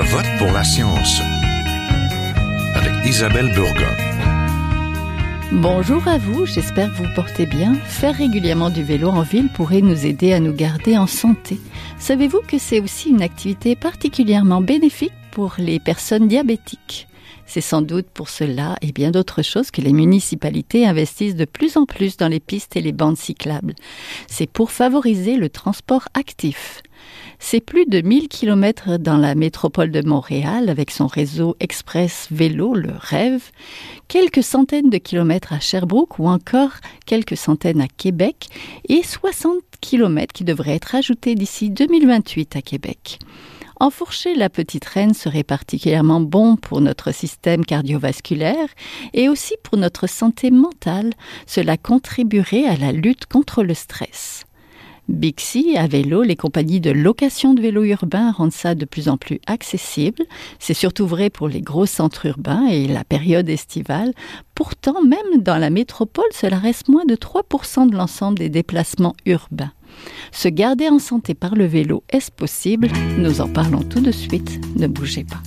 vote pour la science avec Isabelle Burgon. Bonjour à vous, j'espère que vous portez bien. Faire régulièrement du vélo en ville pourrait nous aider à nous garder en santé. Savez-vous que c'est aussi une activité particulièrement bénéfique pour les personnes diabétiques? C'est sans doute pour cela et bien d'autres choses que les municipalités investissent de plus en plus dans les pistes et les bandes cyclables. C'est pour favoriser le transport actif. C'est plus de 1000 km dans la métropole de Montréal avec son réseau express vélo, le REV, quelques centaines de kilomètres à Sherbrooke ou encore quelques centaines à Québec et 60 km qui devraient être ajoutés d'ici 2028 à Québec. Enfourcher la petite reine serait particulièrement bon pour notre système cardiovasculaire et aussi pour notre santé mentale. Cela contribuerait à la lutte contre le stress. Bixi, à vélo, les compagnies de location de vélos urbains rendent ça de plus en plus accessible. C'est surtout vrai pour les gros centres urbains et la période estivale. Pourtant, même dans la métropole, cela reste moins de 3% de l'ensemble des déplacements urbains. Se garder en santé par le vélo, est-ce possible? Nous en parlons tout de suite. Ne bougez pas.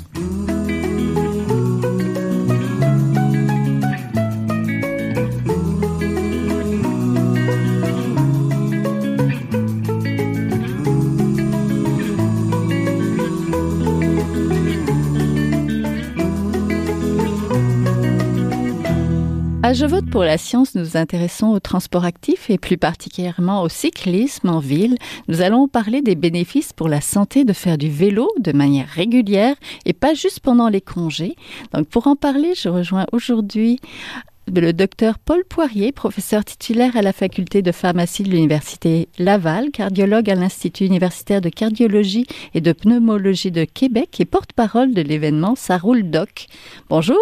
À Je vote pour la science, nous nous intéressons au transport actif et plus particulièrement au cyclisme en ville. Nous allons parler des bénéfices pour la santé de faire du vélo de manière régulière et pas juste pendant les congés. Donc pour en parler, je rejoins aujourd'hui le docteur Paul Poirier, professeur titulaire à la faculté de pharmacie de l'Université Laval, cardiologue à l'Institut universitaire de cardiologie et de pneumologie de Québec et porte-parole de l'événement Ça roule doc. Bonjour.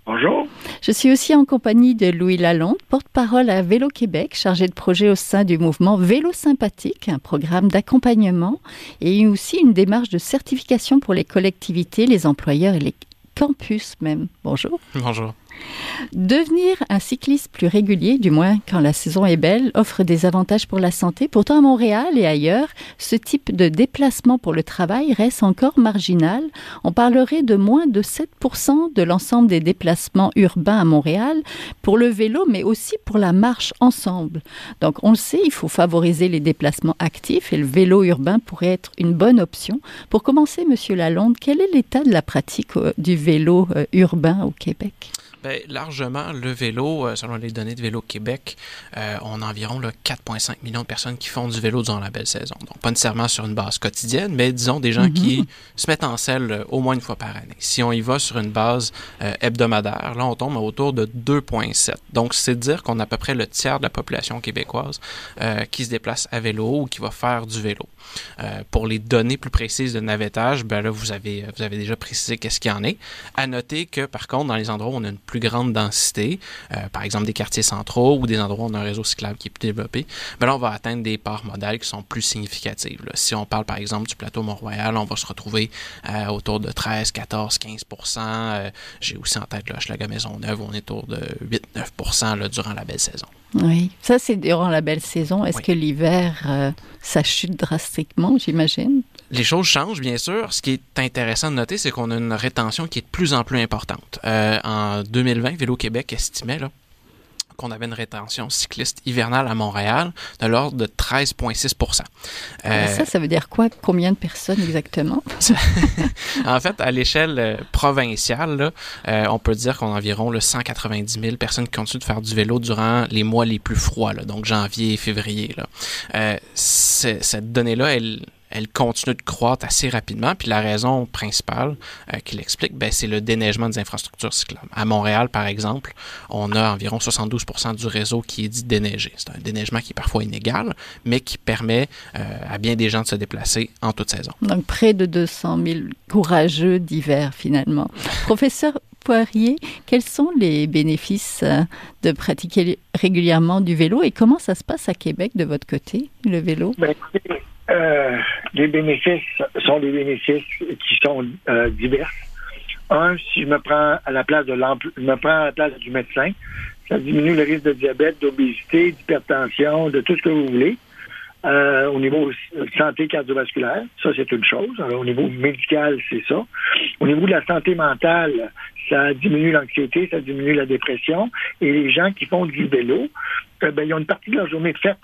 Bonjour. Je suis aussi en compagnie de Louis Lalonde, porte-parole à Vélo Québec, chargé de projet au sein du mouvement Vélo Sympathique, un programme d'accompagnement et aussi une démarche de certification pour les collectivités, les employeurs et les campus même. Bonjour. Bonjour. Devenir un cycliste plus régulier, du moins quand la saison est belle, offre des avantages pour la santé. Pourtant, à Montréal et ailleurs, ce type de déplacement pour le travail reste encore marginal. On parlerait de moins de 7% de l'ensemble des déplacements urbains à Montréal pour le vélo, mais aussi pour la marche ensemble. Donc, on le sait, il faut favoriser les déplacements actifs et le vélo urbain pourrait être une bonne option. Pour commencer, Monsieur Lalonde, quel est l'état de la pratique du vélo urbain au Québec? Bien, largement, le vélo, selon les données de Vélo Québec, on a environ 4,5 millions de personnes qui font du vélo durant la belle saison. Donc, pas nécessairement sur une base quotidienne, mais disons des gens qui se mettent en selle au moins une fois par année. Si on y va sur une base hebdomadaire, là, on tombe autour de 2,7. Donc, c'est dire qu'on a à peu près le tiers de la population québécoise qui se déplace à vélo ou qui va faire du vélo. Pour les données plus précises de navettage, ben là, vous avez déjà précisé qu'est-ce qu'il y en est. À noter que, par contre, dans les endroits où on a une plus grande densité, par exemple des quartiers centraux ou des endroits où on a un réseau cyclable qui est plus développé, ben là, on va atteindre des parts modales qui sont plus significatives. Là. Si on parle, par exemple, du plateau Mont-Royal, on va se retrouver autour de 13, 14, 15%. J'ai aussi en tête Hochelaga-Maisonneuve, on est autour de 8-9% là, durant la belle saison. Oui, ça c'est durant la belle saison. Est-ce que l'hiver, ça chute drastiquement, j'imagine? Les choses changent, bien sûr. Ce qui est intéressant de noter, c'est qu'on a une rétention qui est de plus en plus importante. En 2020, Vélo Québec estimait qu'on avait une rétention cycliste hivernale à Montréal de l'ordre de 13,6%. Ça veut dire quoi? Combien de personnes exactement? En fait, à l'échelle provinciale, là, on peut dire qu'on a environ 190 000 personnes qui continuent de faire du vélo durant les mois les plus froids, là, donc janvier et février. Là. Cette donnée-là, elle continue de croître assez rapidement. Puis la raison principale qui l'explique, c'est le déneigement des infrastructures cyclables. À Montréal, par exemple, on a environ 72% du réseau qui est dit déneigé. C'est un déneigement qui est parfois inégal, mais qui permet à bien des gens de se déplacer en toute saison. Donc près de 200 000 courageux d'hiver, finalement. Professeur Poirier, quels sont les bénéfices de pratiquer régulièrement du vélo et comment ça se passe à Québec de votre côté, le vélo? Les bénéfices sont des bénéfices qui sont divers. Un, si je me prends à la place du médecin, ça diminue le risque de diabète, d'obésité, d'hypertension, de tout ce que vous voulez. au niveau santé cardiovasculaire. Ça, c'est une chose. Alors, au niveau médical, c'est ça. Au niveau de la santé mentale, ça diminue l'anxiété, ça diminue la dépression. Et les gens qui font du vélo, ils ont une partie de leur journée de fête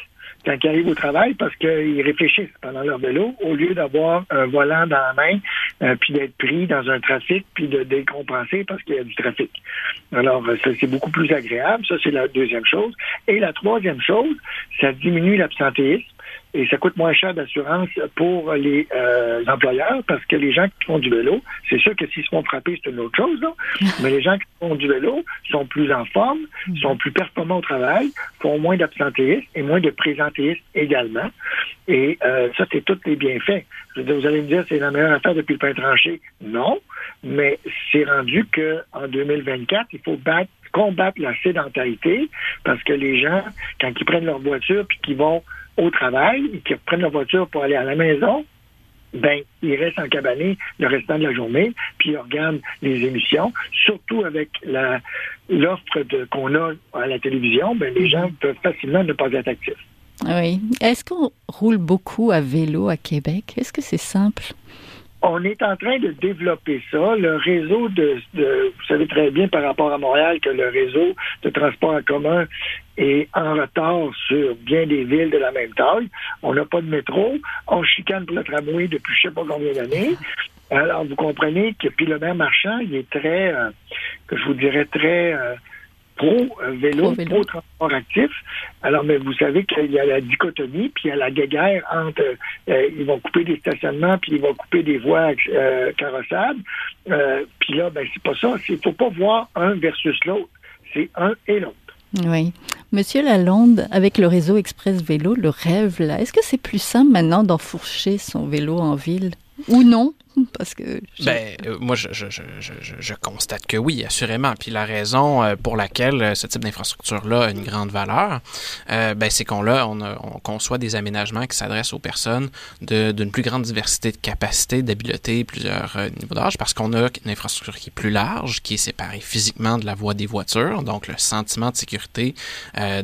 quand ils arrivent au travail parce qu'ils réfléchissent pendant leur vélo au lieu d'avoir un volant dans la main puis d'être pris dans un trafic puis de décompenser parce qu'il y a du trafic. Alors, ça, c'est beaucoup plus agréable. Ça, c'est la deuxième chose. Et la troisième chose, ça diminue l'absentéisme. Et ça coûte moins cher d'assurance pour les employeurs parce que les gens qui font du vélo, c'est sûr que s'ils se font frapper, c'est une autre chose, là. Mais les gens qui font du vélo sont plus en forme, sont plus performants au travail, font moins d'absentéisme et moins de présentéisme également. Et ça, c'est tous les bienfaits. Je veux dire, vous allez me dire, c'est la meilleure affaire depuis le pain tranché. Non, mais c'est rendu qu'en 2024, il faut combattre la sédentarité parce que les gens, quand ils prennent leur voiture puis qu'ils vont au travail et qui prennent leur voiture pour aller à la maison, ils restent encabanés le restant de la journée, puis ils regardent les émissions. Surtout avec l'offre qu'on a à la télévision, les gens peuvent facilement ne pas être actifs. Oui. Est-ce qu'on roule beaucoup à vélo à Québec? Est-ce que c'est simple? On est en train de développer ça. Le réseau vous savez très bien par rapport à Montréal que le réseau de transport en commun est en retard sur bien des villes de la même taille. On n'a pas de métro. On chicane pour le tramway depuis je ne sais pas combien d'années. Alors, vous comprenez que puis le maire Marchand, il est très, que je vous dirais, très pro-vélo, pro-transport actif. Alors, mais vous savez qu'il y a la dichotomie, puis il y a la guéguerre entre ils vont couper des stationnements, puis ils vont couper des voies carrossables. Puis là, c'est pas ça. Il ne faut pas voir un versus l'autre. C'est un et l'autre. Oui. Monsieur Lalonde, avec le réseau Express Vélo, le rêve, là, est-ce que c'est plus simple maintenant d'enfourcher son vélo en ville? Ou non? Parce que moi, je constate que oui, assurément. Puis la raison pour laquelle ce type d'infrastructure-là a une grande valeur, c'est on conçoit des aménagements qui s'adressent aux personnes d'une plus grande diversité de capacités, d'habiletés, plusieurs niveaux d'âge, parce qu'on a une infrastructure qui est plus large, qui est séparée physiquement de la voie des voitures. Donc, le sentiment de sécurité,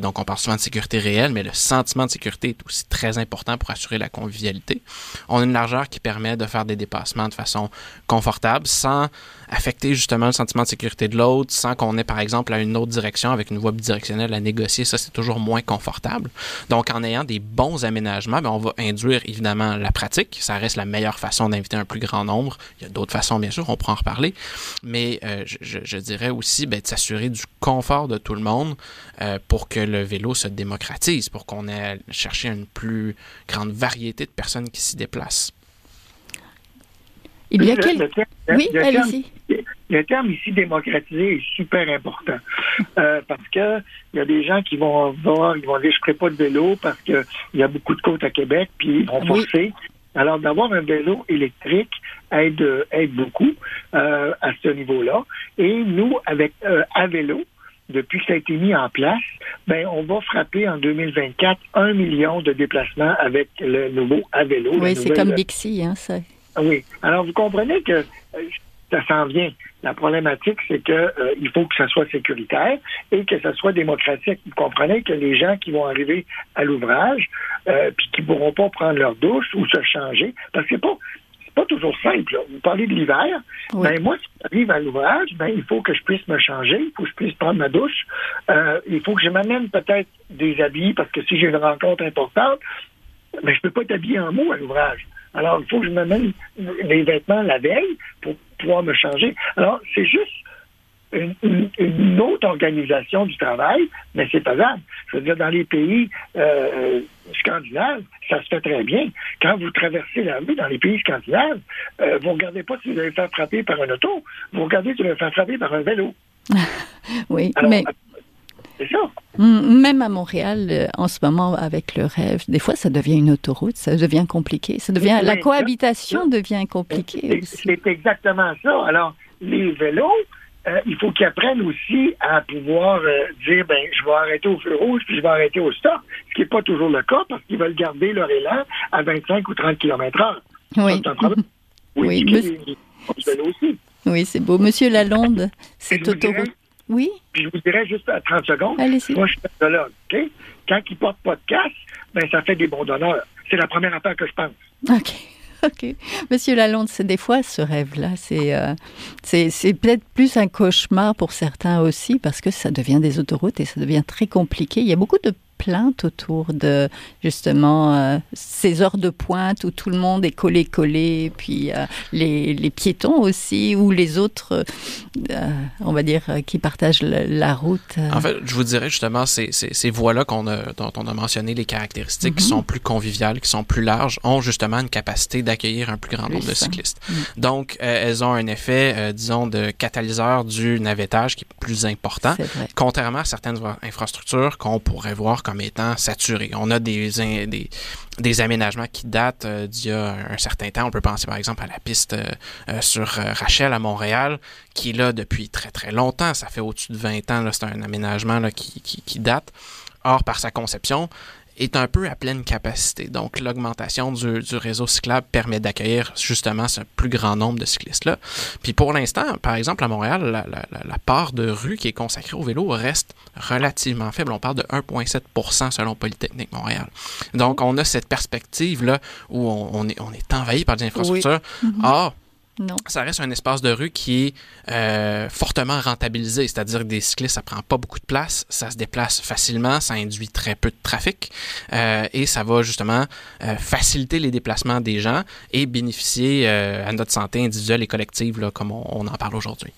donc on parle souvent de sécurité réelle, mais le sentiment de sécurité est aussi très important pour assurer la convivialité. On a une largeur qui permet de faire des dépassements de façon confortable, sans affecter justement le sentiment de sécurité de l'autre, sans qu'on ait par exemple à une autre direction avec une voie bidirectionnelle à négocier. Ça, c'est toujours moins confortable. Donc, en ayant des bons aménagements, on va induire évidemment la pratique. Ça reste la meilleure façon d'inviter un plus grand nombre. Il y a d'autres façons, bien sûr, on pourra en reparler. Mais je dirais aussi de s'assurer du confort de tout le monde pour que le vélo se démocratise, pour qu'on ait cherché une plus grande variété de personnes qui s'y déplacent. Il y a Oui, allez-y. Le terme ici démocratisé est super important parce que il y a des gens qui vont dire je ne ferai pas de vélo parce qu'il y a beaucoup de côtes à Québec puis ils vont forcer. Alors d'avoir un vélo électrique aide beaucoup à ce niveau-là. Et nous, avec Avélo, depuis que ça a été mis en place, on va frapper en 2024 1 million de déplacements avec le nouveau Avélo. Oui, c'est comme Bixi, ça. Oui. Alors, vous comprenez que ça s'en vient. La problématique, c'est que il faut que ça soit sécuritaire et que ça soit démocratique. Vous comprenez que les gens qui vont arriver à l'ouvrage puis qui ne pourront pas prendre leur douche ou se changer, parce que c'est pas toujours simple. Là. Vous parlez de l'hiver. Oui. Moi, si j'arrive à l'ouvrage, il faut que je puisse me changer, il faut que je puisse prendre ma douche. Il faut que je m'amène peut-être des habits, parce que si j'ai une rencontre importante, je peux pas être habillé en mou à l'ouvrage. Alors, il faut que je m'amène les vêtements la veille pour pouvoir me changer. Alors, c'est juste une autre organisation du travail, mais c'est faisable. Je veux dire, dans les pays scandinaves, ça se fait très bien. Quand vous traversez la rue dans les pays scandinaves, vous ne regardez pas si vous allez faire frapper par un auto, vous regardez si vous allez faire frapper par un vélo. Oui, alors, mais... C'est ça. Même à Montréal, en ce moment, avec le rêve, des fois, ça devient une autoroute, ça devient compliqué. La cohabitation devient compliquée aussi. C'est exactement ça. Alors, les vélos, il faut qu'ils apprennent aussi à pouvoir dire, je vais arrêter au feu rouge, puis je vais arrêter au stop, ce qui n'est pas toujours le cas, parce qu'ils veulent garder leur élan à 25 ou 30 km/h. Oui. C'est un problème. Oui, les vélos aussi. Oui, c'est beau. Monsieur Lalonde, cette autoroute... Oui. Puis je vous dirais juste à 30 secondes, allez-y. Moi, je suis pédologue, OK? Quand ils portent pas de casque, ça fait des bons donneurs. C'est la première affaire que je pense. OK. Monsieur Lalonde, c'est des fois ce rêve-là, c'est peut-être plus un cauchemar pour certains aussi parce que ça devient des autoroutes et ça devient très compliqué. Il y a beaucoup de plaintes autour de, justement, ces heures de pointe où tout le monde est collé, puis les piétons aussi, ou les autres, on va dire, qui partagent la route. En fait, je vous dirais justement, ces voies-là dont on a mentionné les caractéristiques qui sont plus conviviales, qui sont plus larges, ont justement une capacité d'accueillir un plus grand nombre de cyclistes. Donc, elles ont un effet, disons, de catalyseur du navettage qui est plus important, contrairement à certaines infrastructures qu'on pourrait voir comme étant saturées. On a des aménagements qui datent d'il y a un certain temps. On peut penser par exemple à la piste sur Rachel à Montréal, qui est là depuis très très longtemps. Ça fait au-dessus de 20 ans. Là, c'est un aménagement là, qui date. Or, par sa conception, est un peu à pleine capacité. Donc, l'augmentation du réseau cyclable permet d'accueillir justement ce plus grand nombre de cyclistes-là. Puis pour l'instant, par exemple, à Montréal, la part de rue qui est consacrée au vélo reste relativement faible. On parle de 1,7 % selon Polytechnique Montréal. Donc, on a cette perspective-là où on est envahi par des infrastructures. Oui. Or, non. Ça reste un espace de rue qui est fortement rentabilisé, c'est-à-dire que des cyclistes, ça prend pas beaucoup de place, ça se déplace facilement, ça induit très peu de trafic et ça va justement faciliter les déplacements des gens et bénéficier à notre santé individuelle et collective, là, comme on en parle aujourd'hui.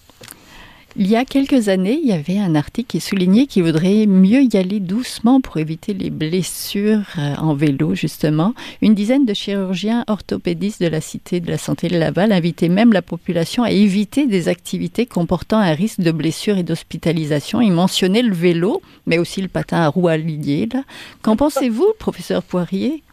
Il y a quelques années, il y avait un article qui soulignait qu'il vaudrait mieux y aller doucement pour éviter les blessures en vélo, justement. Une dizaine de chirurgiens orthopédistes de la Cité de la Santé de Laval invitaient même la population à éviter des activités comportant un risque de blessure et d'hospitalisation. Ils mentionnaient le vélo, mais aussi le patin à roues alignées. Qu'en pensez-vous, professeur Poirier?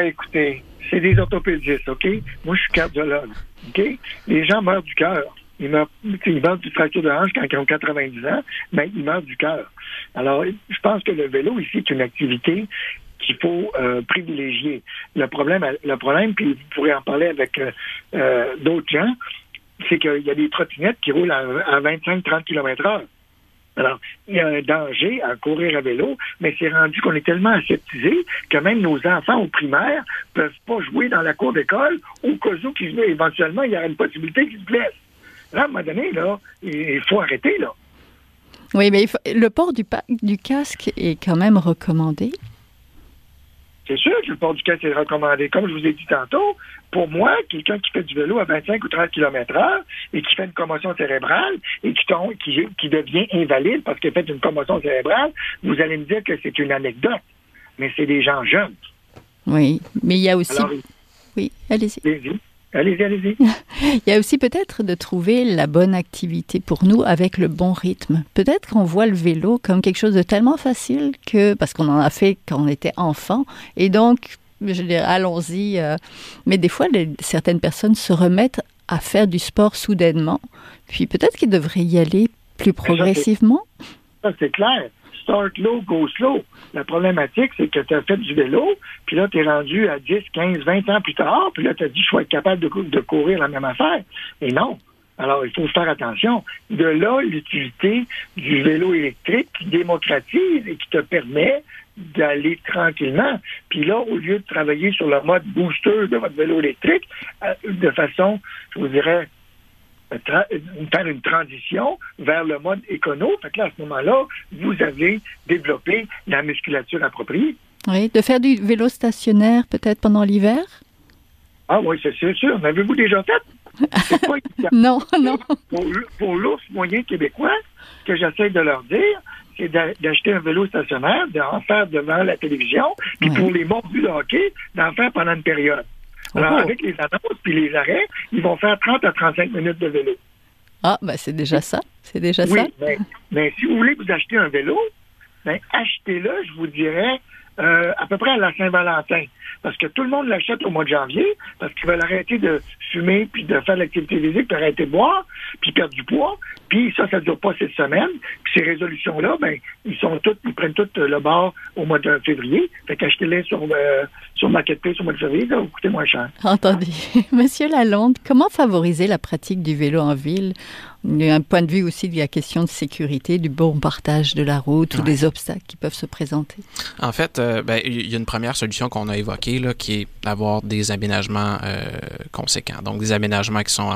Écoutez, c'est des orthopédistes, OK? Moi, je suis cardiologue, OK? Les gens meurent du cœur. Ils meurent du fracture de hanche quand ils ont 90 ans, mais ils meurent du cœur. Alors, je pense que le vélo ici est une activité qu'il faut privilégier. Le problème, puis vous pourrez en parler avec d'autres gens, c'est qu'il y a des trottinettes qui roulent à 25-30 km/h. Alors, il y a un danger à courir à vélo, mais c'est rendu qu'on est tellement aseptisé que même nos enfants au primaire peuvent pas jouer dans la cour d'école au cas où éventuellement il y aura une possibilité qu'ils se blessent. Là, à un moment donné, là, il faut arrêter, là. Oui, mais le port du casque est quand même recommandé. C'est sûr que le port du casque est recommandé. Comme je vous ai dit tantôt, pour moi, quelqu'un qui fait du vélo à 25 ou 30 km/h et qui fait une commotion cérébrale et qui devient invalide parce qu'il a fait une commotion cérébrale, vous allez me dire que c'est une anecdote. Mais c'est des gens jeunes. Oui, mais il y a aussi... Alors, oui, allez-y. Allez-y. Il y a aussi peut-être de trouver la bonne activité pour nous avec le bon rythme. Peut-être qu'on voit le vélo comme quelque chose de tellement facile parce qu'on en a fait quand on était enfant. Et donc, je dirais, allons-y. Mais des fois, certaines personnes se remettent à faire du sport soudainement. Puis peut-être qu'ils devraient y aller plus progressivement. Ça, c'est clair. Start low, go slow. La problématique, c'est que tu as fait du vélo, puis là, tu es rendu à 10, 15, 20 ans plus tard, puis là, tu as dit, je vais être capable de courir la même affaire. Et non. Alors, il faut faire attention. De là, l'utilité du vélo électrique qui démocratise et qui te permet d'aller tranquillement. Puis là, au lieu de travailler sur le mode booster de votre vélo électrique, de façon, je vous dirais, faire une transition vers le mode écono. Fait que là, à ce moment-là, vous avez développé la musculature appropriée. Oui, de faire du vélo stationnaire peut-être pendant l'hiver? Ah oui, c'est sûr. Avez-vous déjà fait? C'est pas Non. Pour l'ours moyen québécois, ce que j'essaie de leur dire, c'est d'acheter un vélo stationnaire, d'en faire devant la télévision, puis pour les mordus de hockey, d'en faire pendant une période. Alors, avec les annonces puis les arrêts, ils vont faire 30 à 35 minutes de vélo. Ah, ben c'est déjà ça. Oui, mais si vous voulez vous acheter un vélo, achetez-le, je vous dirais, à peu près à la Saint-Valentin. parce que tout le monde l'achète au mois de janvier, parce qu'ils veulent arrêter de fumer, puis de faire de l'activité physique, puis arrêter de boire, puis perdre du poids. Puis ça ne dure pas cette semaine. Puis ces résolutions-là, ben, ils prennent toutes le bord au mois de février. Fait qu'achetez-les sur Marketplace au mois de février, ça va vous coûter moins cher. Entendu. Monsieur Lalonde, comment favoriser la pratique du vélo en ville? Un point de vue aussi de la question de sécurité, du bon partage de la route ou des obstacles qui peuvent se présenter. En fait, il y a une première solution qu'on a évoquée, là, qui est d'avoir des aménagements conséquents. Donc, des aménagements qui sont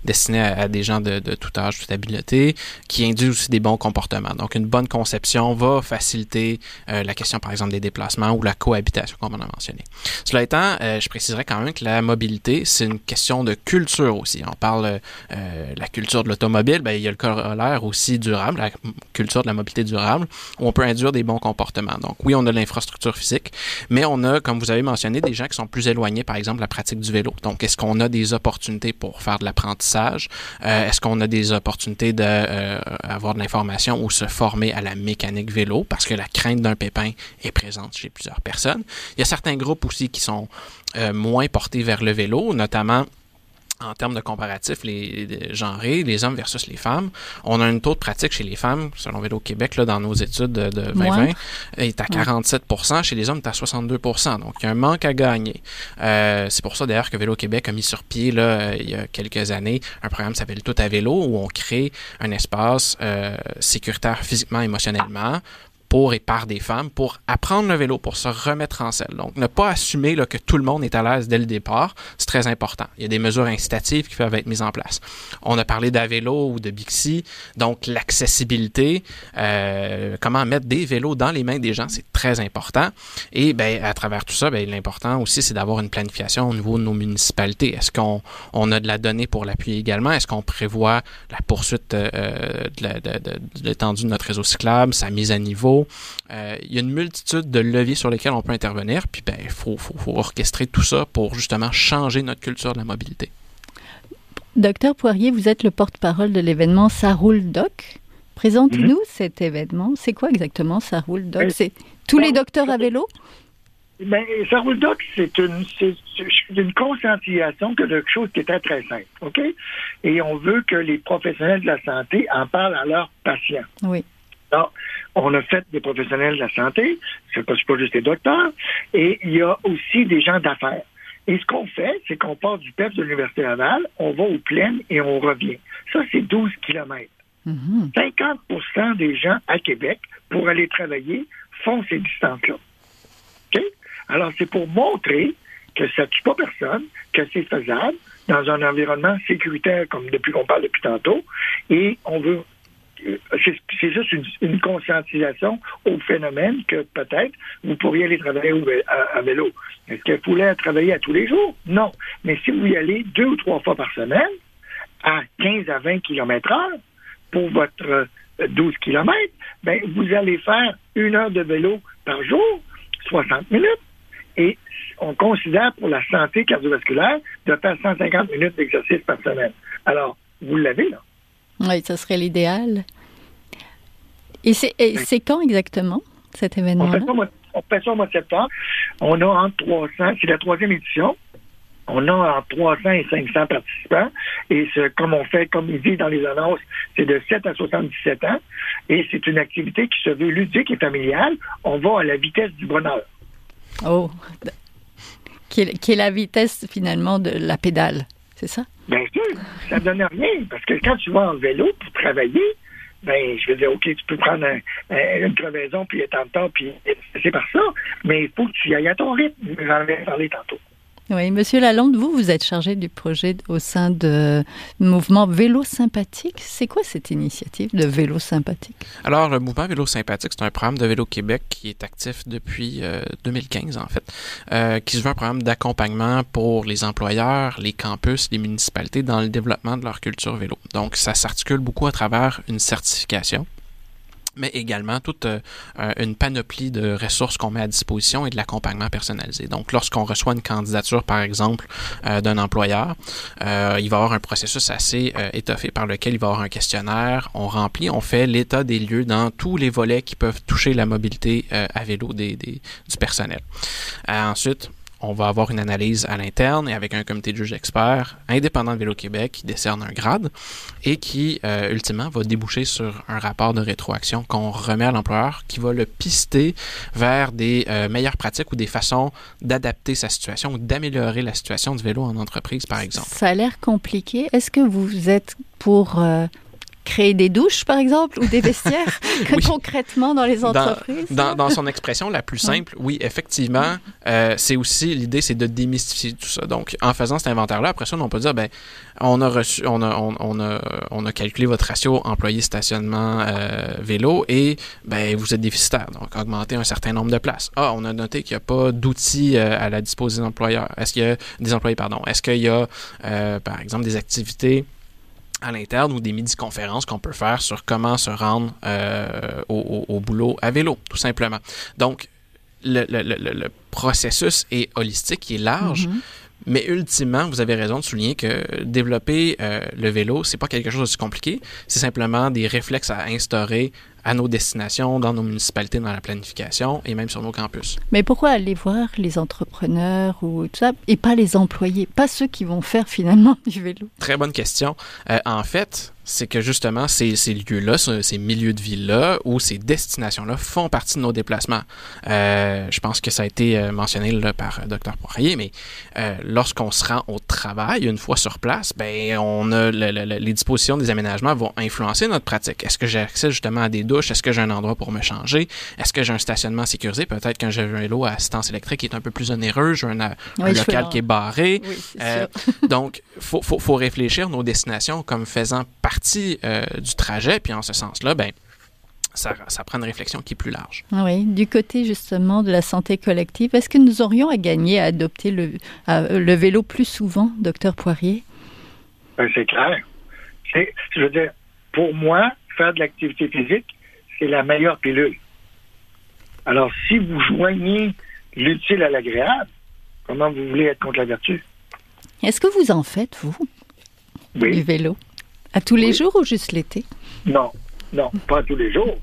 destinés à des gens de tout âge, toute habileté, qui induisent aussi des bons comportements. Donc, une bonne conception va faciliter la question, par exemple, des déplacements ou la cohabitation, comme on a mentionné. Cela étant, je préciserais quand même que la mobilité, c'est une question de culture aussi. On parle de la culture de l'automobile, il y a le corollaire aussi durable, la culture de la mobilité durable, où on peut induire des bons comportements. Donc oui, on a l'infrastructure physique, mais on a, comme vous avez mentionné, des gens qui sont plus éloignés, par exemple, de la pratique du vélo. Donc, est-ce qu'on a des opportunités pour faire de l'apprentissage? Est-ce qu'on a des opportunités d'avoir de l'information ou se former à la mécanique vélo? Parce que la crainte d'un pépin est présente chez plusieurs personnes. Il y a certains groupes aussi qui sont moins portés vers le vélo, notamment en termes de comparatifs, les genrés, les hommes versus les femmes. On a un taux de pratique chez les femmes, selon Vélo Québec, là, dans nos études de 2020, est à 47%. Chez les hommes, c'est à 62%. Donc, il y a un manque à gagner. C'est pour ça, d'ailleurs, que Vélo Québec a mis sur pied, là, il y a quelques années, un programme qui s'appelle Tout à vélo, où on crée un espace sécuritaire physiquement, émotionnellement, pour et par des femmes, pour apprendre le vélo, pour se remettre en selle. Donc, ne pas assumer là, que tout le monde est à l'aise dès le départ, c'est très important. Il y a des mesures incitatives qui peuvent être mises en place. On a parlé d'Avélo ou de Bixi, donc l'accessibilité, comment mettre des vélos dans les mains des gens, c'est très important. Et ben, à travers tout ça, ben, l'important aussi, c'est d'avoir une planification au niveau de nos municipalités. Est-ce qu'on a de la donnée pour l'appuyer également? Est-ce qu'on prévoit la poursuite de l'étendue de notre réseau cyclable, sa mise à niveau? Il y a une multitude de leviers sur lesquels on peut intervenir, puis ben, il faut orchestrer tout ça pour justement changer notre culture de la mobilité. Docteur Poirier, vous êtes le porte-parole de l'événement Ça roule doc. Présentez-nous cet événement. C'est quoi exactement Ça roule doc? C'est tous les docteurs à vélo? Ben, Ça roule doc, c'est une conscientisation de quelque chose qui était très simple, OK? Et on veut que les professionnels de la santé en parlent à leurs patients. Oui. Alors, on a fait des professionnels de la santé, c'est pas juste des docteurs, et il y a aussi des gens d'affaires. Et ce qu'on fait, c'est qu'on part du PEPS de l'Université Laval, on va aux plaines et on revient. Ça, c'est 12 kilomètres. 50% des gens à Québec, pour aller travailler, font ces distances-là. OK? Alors, c'est pour montrer que ça ne tue pas personne, que c'est faisable dans un environnement sécuritaire, comme depuis qu'on parle depuis tantôt, et on veut c'est juste une conscientisation au phénomène que peut-être vous pourriez aller travailler à vélo. Est-ce qu'il faut aller travailler à tous les jours? Non. Mais si vous y allez 2 ou 3 fois par semaine, à 15 à 20 km/h pour votre 12 km, ben, vous allez faire 1 heure de vélo par jour, 60 minutes. Et on considère pour la santé cardiovasculaire de faire 150 minutes d'exercice par semaine. Alors, vous l'avez là. Oui, ça serait l'idéal. Et c'est quand exactement, cet événement-là? On fait ça au mois de septembre. On a entre 300, c'est la 3e édition, on a entre 300 et 500 participants. Et comme on fait, comme il dit dans les annonces, c'est de 7 à 77 ans. Et c'est une activité qui se veut ludique et familiale. On va à la vitesse du bonheur. Oh, qui est la vitesse finalement de la pédale, c'est ça? Bien sûr, ça ne donne rien, parce que quand tu vas en vélo pour travailler, ben, je veux dire, OK, tu peux prendre une crevaison, puis être en temps, puis c'est par ça, mais il faut que tu y ailles à ton rythme. J'en avais parlé tantôt. Oui, Monsieur Lalonde, vous êtes chargé du projet au sein de mouvement Vélo Sympathique. C'est quoi cette initiative de Vélo Sympathique? Alors, le mouvement Vélo Sympathique, c'est un programme de Vélo Québec qui est actif depuis 2015, en fait, qui se veut un programme d'accompagnement pour les employeurs, les campus, les municipalités dans le développement de leur culture vélo. Donc, ça s'articule beaucoup à travers une certification, mais également toute une panoplie de ressources qu'on met à disposition et de l'accompagnement personnalisé. Donc, lorsqu'on reçoit une candidature, par exemple, d'un employeur, il va y avoir un processus assez étoffé par lequel il va y avoir un questionnaire, on remplit, on fait l'état des lieux dans tous les volets qui peuvent toucher la mobilité à vélo du personnel. Ensuite, on va avoir une analyse à l'interne et avec un comité de juges experts indépendant de Vélo-Québec qui décerne un grade et qui, ultimement, va déboucher sur un rapport de rétroaction qu'on remet à l'employeur qui va le pister vers des meilleures pratiques ou des façons d'adapter sa situation ou d'améliorer la situation du vélo en entreprise, par exemple. Ça a l'air compliqué. Est-ce que vous êtes pour créer des douches, par exemple, ou des vestiaires concrètement dans les entreprises? Dans son expression la plus simple, oui, effectivement, c'est aussi, l'idée, c'est de démystifier tout ça. Donc, en faisant cet inventaire-là, après ça, on peut dire, on a calculé votre ratio employé-stationnement vélo et vous êtes déficitaire, donc augmentez un certain nombre de places. On a noté qu'il n'y a pas d'outils à la disposition des employeurs. Est-ce qu'il y a des employés, Est-ce qu'il y a, par exemple, des activités à l'interne ou des midi-conférences qu'on peut faire sur comment se rendre au boulot à vélo, tout simplement. Donc, le processus est holistique, il est large, mais ultimement, vous avez raison de souligner que développer le vélo, c'est pas quelque chose de si compliqué, c'est simplement des réflexes à instaurer à nos destinations, dans nos municipalités, dans la planification et même sur nos campus. Mais pourquoi aller voir les entrepreneurs ou tout ça et pas les employés, pas ceux qui vont faire finalement du vélo? Très bonne question. En fait, c'est que justement, ces lieux-là, ces milieux de vie-là ou ces destinations-là font partie de nos déplacements. Je pense que ça a été mentionné là, par Dr Poirier, mais lorsqu'on se rend au travail, une fois sur place, on a les dispositions des aménagements vont influencer notre pratique. Est-ce que j'ai accès justement à des douches? Est-ce que j'ai un endroit pour me changer? Est-ce que j'ai un stationnement sécurisé? Peut-être quand j'ai un vélo à assistance électrique qui est un peu plus onéreux, j'ai un local qui est barré. Oui, c'est sûr. Donc, faut réfléchir nos destinations comme faisant partie du trajet, puis en ce sens-là, ça prend une réflexion qui est plus large. Oui, du côté justement de la santé collective, est-ce que nous aurions à gagner à adopter le vélo plus souvent, Dr Poirier? C'est clair. Je veux dire, pour moi, faire de l'activité physique, c'est la meilleure pilule. Alors, si vous joignez l'utile à l'agréable, comment vous voulez être contre la vertu? Est-ce que vous en faites, vous, du vélo? À tous les jours ou juste l'été? Non, pas à tous les jours.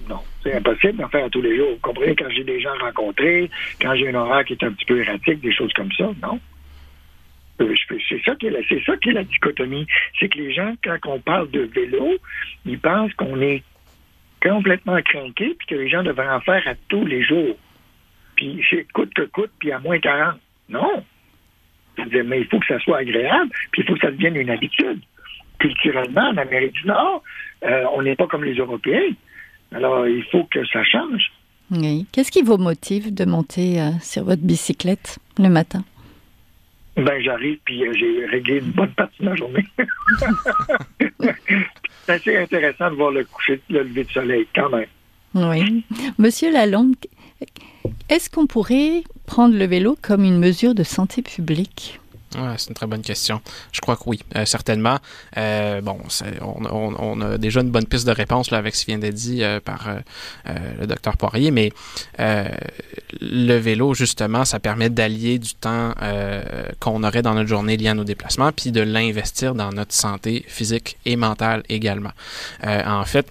Non, c'est impossible d'en faire à tous les jours. Vous comprenez, quand j'ai des gens rencontrés, quand j'ai un horaire qui est un petit peu erratique, des choses comme ça, non. C'est ça qui est la dichotomie. C'est que les gens, quand on parle de vélo, ils pensent qu'on est complètement crinqué puis que les gens devraient en faire à tous les jours. Puis c'est coûte que coûte, puis à moins 40. Non. Mais il faut que ça soit agréable, puis il faut que ça devienne une habitude. Culturellement, en Amérique du Nord, on n'est pas comme les Européens. Alors, il faut que ça change. Oui. Qu'est-ce qui vous motive de monter sur votre bicyclette le matin? J'arrive, puis j'ai réglé une bonne partie de ma journée. C'est assez intéressant de voir le lever de soleil, quand même. Oui. Monsieur Lalonde, est-ce qu'on pourrait prendre le vélo comme une mesure de santé publique? Ouais, c'est une très bonne question. Je crois que oui, certainement. On a déjà une bonne piste de réponse là, avec ce qui vient d'être dit par le docteur Poirier, mais le vélo, justement, ça permet d'allier du temps qu'on aurait dans notre journée lié à nos déplacements, puis de l'investir dans notre santé physique et mentale également. En fait,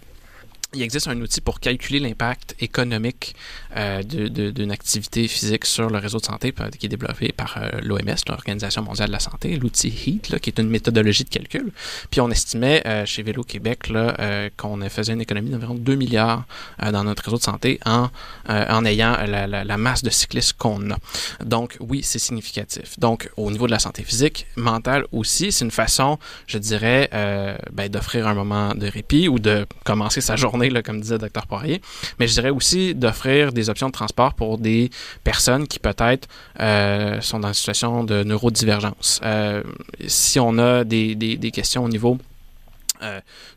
il existe un outil pour calculer l'impact économique d'une activité physique sur le réseau de santé qui est développé par l'OMS, l'Organisation mondiale de la santé, l'outil HEAT, là, qui est une méthodologie de calcul. Puis on estimait chez Vélo-Québec qu'on faisait une économie d'environ 2 milliards dans notre réseau de santé en ayant la masse de cyclistes qu'on a. Donc oui, c'est significatif. Donc au niveau de la santé physique, mentale aussi, c'est une façon, je dirais, d'offrir un moment de répit ou de commencer sa journée là, comme disait Dr Poirier, mais je dirais aussi d'offrir des options de transport pour des personnes qui peut-être sont dans une situation de neurodivergence. Si on a des questions au niveau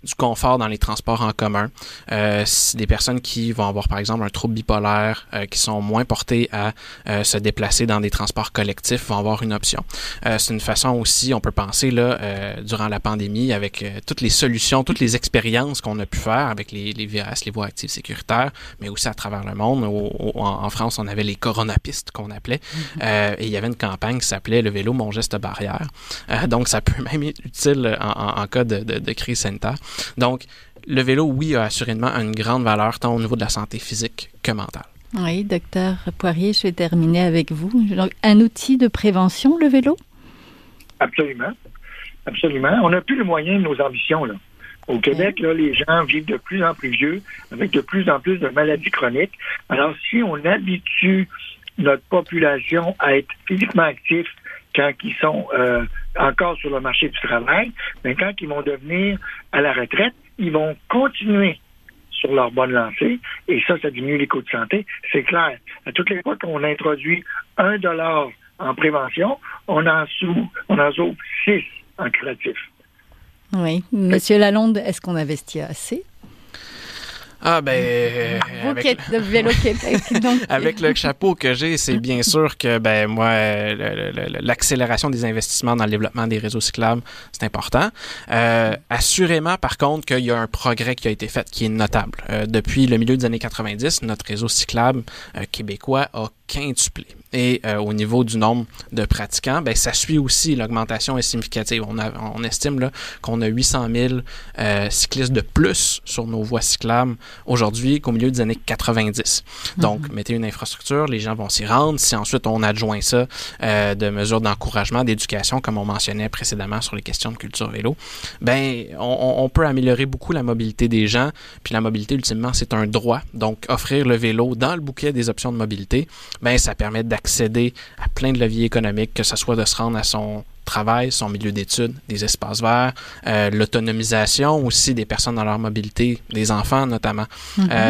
du confort dans les transports en commun. Des personnes qui vont avoir, par exemple, un trouble bipolaire, qui sont moins portées à se déplacer dans des transports collectifs, vont avoir une option. C'est une façon aussi, on peut penser, là, durant la pandémie, avec toutes les solutions, toutes les expériences qu'on a pu faire avec les VAS, les voies actives sécuritaires, mais aussi à travers le monde. En France, on avait les coronapistes qu'on appelait, et il y avait une campagne qui s'appelait « Le vélo, mon geste barrière ». Donc, ça peut même être utile en cas de crise sanitaire. Donc, le vélo, oui, a assurément une grande valeur tant au niveau de la santé physique que mentale. Oui, docteur Poirier, je vais terminer avec vous. Donc, un outil de prévention, le vélo? Absolument. Absolument. On n'a plus le moyen de nos ambitions, là. Au Québec, là, les gens vivent de plus en plus vieux, avec de plus en plus de maladies chroniques. Alors, si on habitue notre population à être physiquement actifs quand ils sont encore sur le marché du travail, mais quand ils vont devenir à la retraite, ils vont continuer sur leur bonne lancée, et ça diminue les coûts de santé. C'est clair. À toutes les fois qu'on introduit $1 en prévention, on en sauve 6 en curatif. Oui. Monsieur Lalonde, est-ce qu'on investit assez? Ah ben vous qui êtes de Vélo Québec, donc. Avec le chapeau que j'ai, c'est bien sûr que moi l'accélération des investissements dans le développement des réseaux cyclables, c'est important. Assurément, par contre, qu'il y a un progrès qui a été fait qui est notable. Depuis le milieu des années 90, notre réseau cyclable québécois a quintuplé. Et au niveau du nombre de pratiquants, ça suit aussi, l'augmentation est significative. On estime là, qu'on a 800 000 cyclistes de plus sur nos voies cyclables aujourd'hui qu'au milieu des années 90. Donc, mettez une infrastructure, les gens vont s'y rendre. Si ensuite on adjoint ça de mesures d'encouragement, d'éducation, comme on mentionnait précédemment sur les questions de culture vélo, on peut améliorer beaucoup la mobilité des gens. Puis la mobilité, ultimement, c'est un droit. Donc, offrir le vélo dans le bouquet des options de mobilité, ça permet d'accéder à plein de leviers économiques, que ce soit de se rendre à son travail, son milieu d'études, des espaces verts, l'autonomisation aussi des personnes dans leur mobilité, des enfants notamment.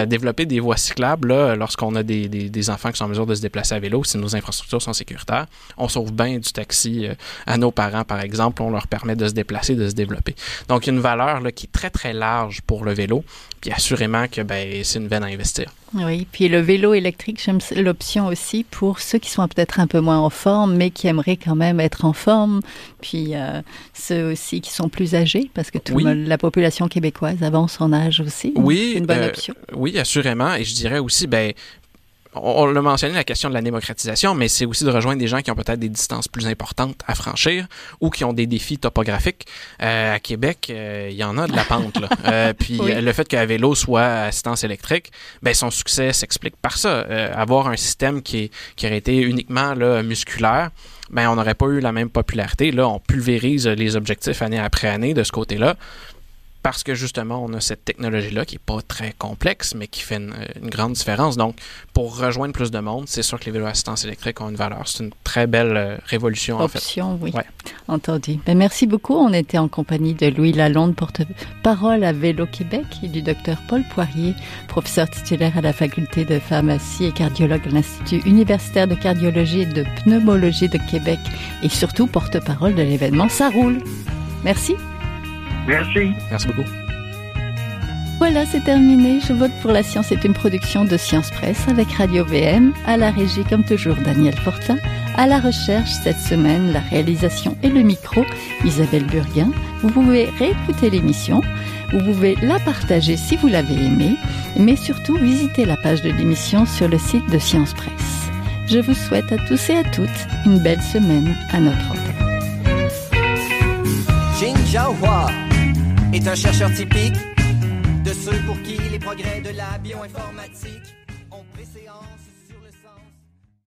Développer des voies cyclables, là, lorsqu'on a des enfants qui sont en mesure de se déplacer à vélo, si nos infrastructures sont sécuritaires, on sauve bien du taxi à nos parents, par exemple, on leur permet de se déplacer, de se développer. Donc, il y a une valeur là, qui est très, très large pour le vélo, puis assurément que c'est une veine à investir. Oui, puis le vélo électrique, j'aime l'option aussi pour ceux qui sont peut-être un peu moins en forme, mais qui aimeraient quand même être en forme, puis ceux aussi qui sont plus âgés, parce que la population québécoise avance en âge aussi. Oui, c'est une bonne option. Oui, assurément, et je dirais aussi, on l'a mentionné, la question de la démocratisation, mais c'est aussi de rejoindre des gens qui ont peut-être des distances plus importantes à franchir ou qui ont des défis topographiques. À Québec, il y en a de la pente. Là. Puis le fait qu'un vélo soit à assistance électrique, son succès s'explique par ça. Avoir un système qui aurait été uniquement là, musculaire, on n'aurait pas eu la même popularité. Là, on pulvérise les objectifs année après année de ce côté-là. Parce que justement, on a cette technologie-là qui n'est pas très complexe, mais qui fait une grande différence. Donc, pour rejoindre plus de monde, c'est sûr que les vélos à assistance électrique ont une valeur. C'est une très belle révolution, en fait. Option, oui. Ouais. Entendu. Merci beaucoup. On était en compagnie de Louis Lalonde, porte-parole à Vélo Québec, et du docteur Paul Poirier, professeur titulaire à la faculté de pharmacie et cardiologue à l'Institut universitaire de cardiologie et de pneumologie de Québec, et surtout porte-parole de l'événement Ça roule. Merci. Merci. Merci beaucoup. Voilà, c'est terminé. Je vote pour la science est une production de Science Presse avec Radio VM. À la régie, comme toujours, Daniel Fortin. À la recherche, cette semaine, la réalisation et le micro, Isabelle Burguin. Vous pouvez réécouter l'émission. Vous pouvez la partager si vous l'avez aimée. Mais surtout, visiter la page de l'émission sur le site de Science Presse. Je vous souhaite à tous et à toutes une belle semaine à notre antenne. Jin Jiahua est un chercheur typique de ceux pour qui les progrès de la bioinformatique ont préséance sur le sens.